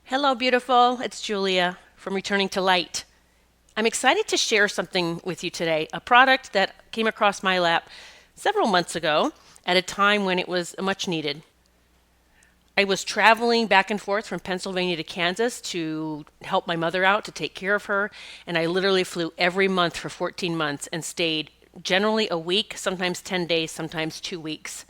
Hello, beautiful. It's Julia from Returning to Light. I'm excited to share something with you today, a product that came across my lap several months ago at a time when it was much needed. I was traveling back and forth from Pennsylvania to Kansas to help my mother out, to take care of her, and I literally flew every month for 14 months and stayed generally a week, sometimes 10 days, sometimes 2 weeks.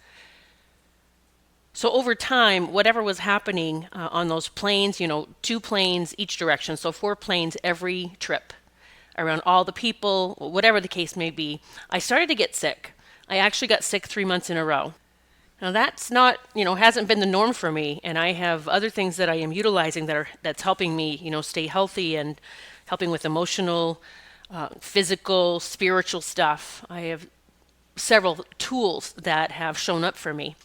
So over time, whatever was happening on those planes, two planes each direction, so four planes every trip around all the people, whatever the case may be, I started to get sick. I actually got sick 3 months in a row. Now that's not, hasn't been the norm for me, and I have other things that I am utilizing that's helping me, stay healthy and helping with emotional, physical, spiritual stuff. I have several tools that have shown up for me.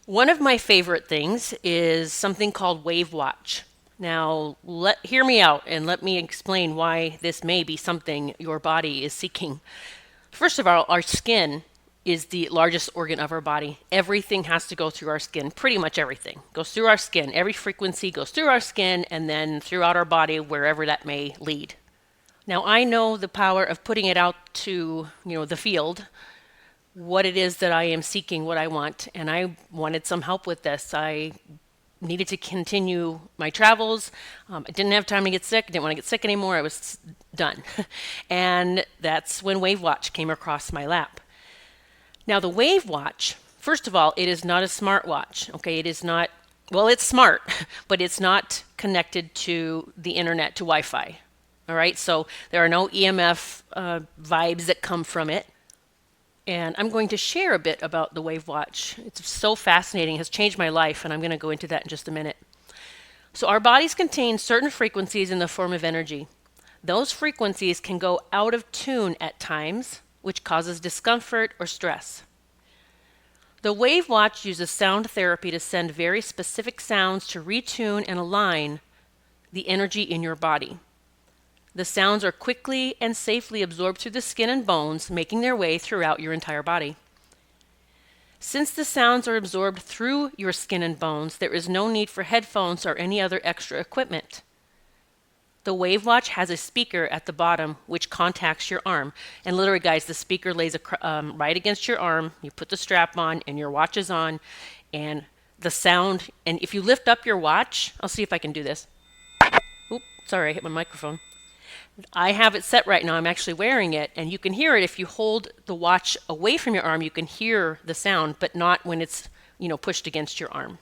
One of my favorite things is something called WAVWATCH. Now, hear me out and let me explain why this may be something your body is seeking. First of all, our skin is the largest organ of our body. Everything has to go through our skin. Pretty much everything goes through our skin. Every frequency goes through our skin and then throughout our body, wherever that may lead. Now, I know the power of putting it out to, the field, what it is that I am seeking, what I want, and I wanted some help with this. I needed to continue my travels. I didn't have time to get sick. I didn't want to get sick anymore. I was done. And that's when WaveWatch came across my lap. Now, the WaveWatch, first of all, it is not a smartwatch. Okay, it is not, well, it's smart, but it's not connected to the internet, to Wi-Fi. All right, so there are no EMF vibes that come from it. And I'm going to share a bit about the WaveWatch. It's so fascinating, it has changed my life, and I'm going to go into that in just a minute. So our bodies contain certain frequencies in the form of energy. Those frequencies can go out of tune at times, which causes discomfort or stress. The WaveWatch uses sound therapy to send very specific sounds to retune and align the energy in your body. The sounds are quickly and safely absorbed through the skin and bones, making their way throughout your entire body. Since the sounds are absorbed through your skin and bones, there is no need for headphones or any other extra equipment. The WaveWatch has a speaker at the bottom which contacts your arm. And literally, guys, the speaker lays right against your arm. You put the strap on and your watch is on. And the sound, and if you lift up your watch, I'll see if I can do this. Oop, sorry, I hit my microphone. I have it set right now. I'm actually wearing it, and you can hear it if you hold the watch away from your arm. You can hear the sound, but not when it's, pushed against your arm.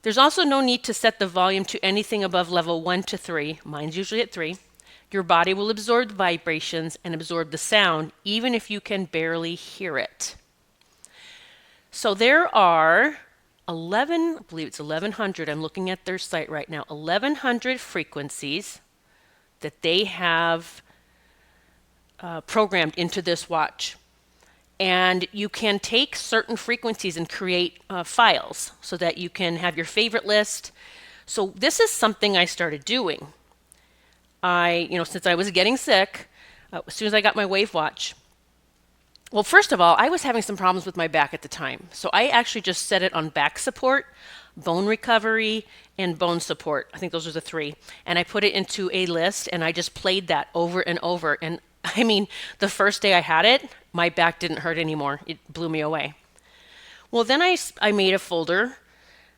There's also no need to set the volume to anything above level 1 to 3. Mine's usually at 3. Your body will absorb the vibrations and absorb the sound, even if you can barely hear it. So there are 11, I believe it's 1100. I'm looking at their site right now. 1100 frequencies that they have programmed into this watch. And you can take certain frequencies and create files so that you can have your favorite list. So this is something I started doing. Since I was getting sick, as soon as I got my WaveWatch, well, first of all, I was having some problems with my back at the time. So I actually just set it on back support, bone recovery, and bone support. I think those are the three. And I put it into a list and I just played that over and over. And I mean, the first day I had it, my back didn't hurt anymore. It blew me away. Well, then I made a folder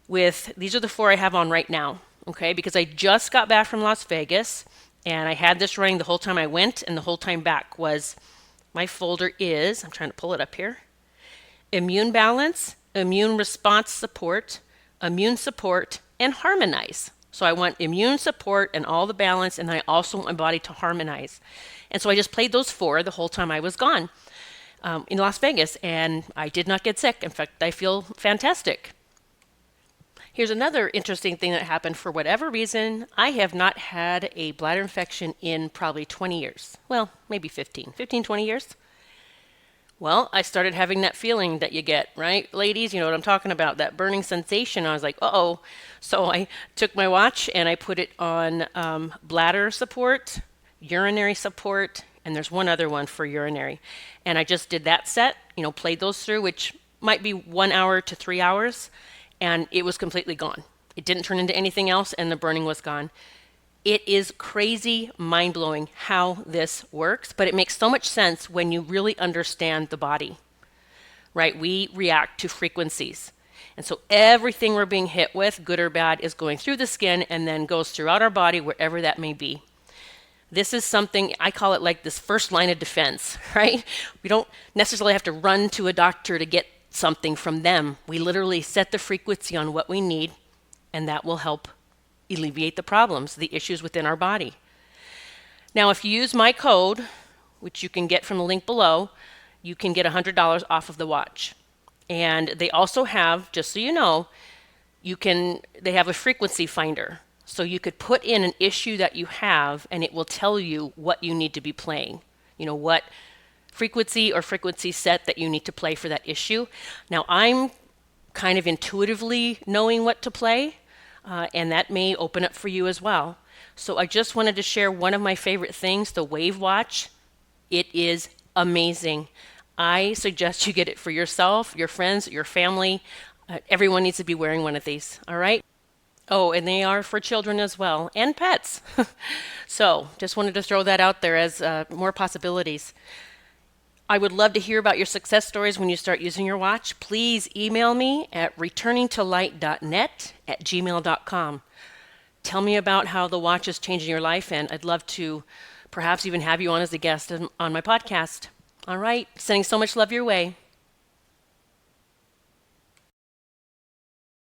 with, these are the four I have on right now, okay? Because I just got back from Las Vegas and I had this running the whole time I went and the whole time back was, my folder is, I'm trying to pull it up here, immune balance, immune response support, immune support, and harmonize. So I want immune support and all the balance, and I also want my body to harmonize. And so I just played those four the whole time I was gone in Las Vegas, and I did not get sick. In fact, I feel fantastic. Here's another interesting thing that happened. For whatever reason, I have not had a bladder infection in probably 20 years. Well, maybe 15, 20 years. Well, I started having that feeling that you get, right? Ladies, you know what I'm talking about, that burning sensation. I was like, uh-oh. So I took my watch and I put it on bladder support, urinary support, and there's one other one for urinary. And I just did that set, played those through, which might be 1 hour to 3 hours, and it was completely gone. It didn't turn into anything else, and the burning was gone. It is crazy, mind-blowing how this works, but it makes so much sense when you really understand the body, right? We react to frequencies. And so everything we're being hit with, good or bad, is going through the skin and then goes throughout our body, wherever that may be. This is something, I call it like this first line of defense, right? We don't necessarily have to run to a doctor to get something from them. We literally set the frequency on what we need, and that will help alleviate the problems, the issues within our body. Now, if you use my code, which you can get from the link below, you can get $100 off of the watch. And they also have, just so you know, they have a frequency finder. So you could put in an issue that you have, and it will tell you what you need to be playing. You know, what frequency or frequency set that you need to play for that issue. Now, I'm kind of intuitively knowing what to play, and that may open up for you as well. So I just wanted to share one of my favorite things, the WAVWATCH. It is amazing. I suggest you get it for yourself, your friends, your family. Everyone needs to be wearing one of these, all right? Oh, and they are for children as well, and pets. So just wanted to throw that out there as more possibilities. I would love to hear about your success stories when you start using your watch. Please email me at returningtolight.net@gmail.com. Tell me about how the watch is changing your life, and I'd love to perhaps even have you on as a guest on my podcast. All right, sending so much love your way.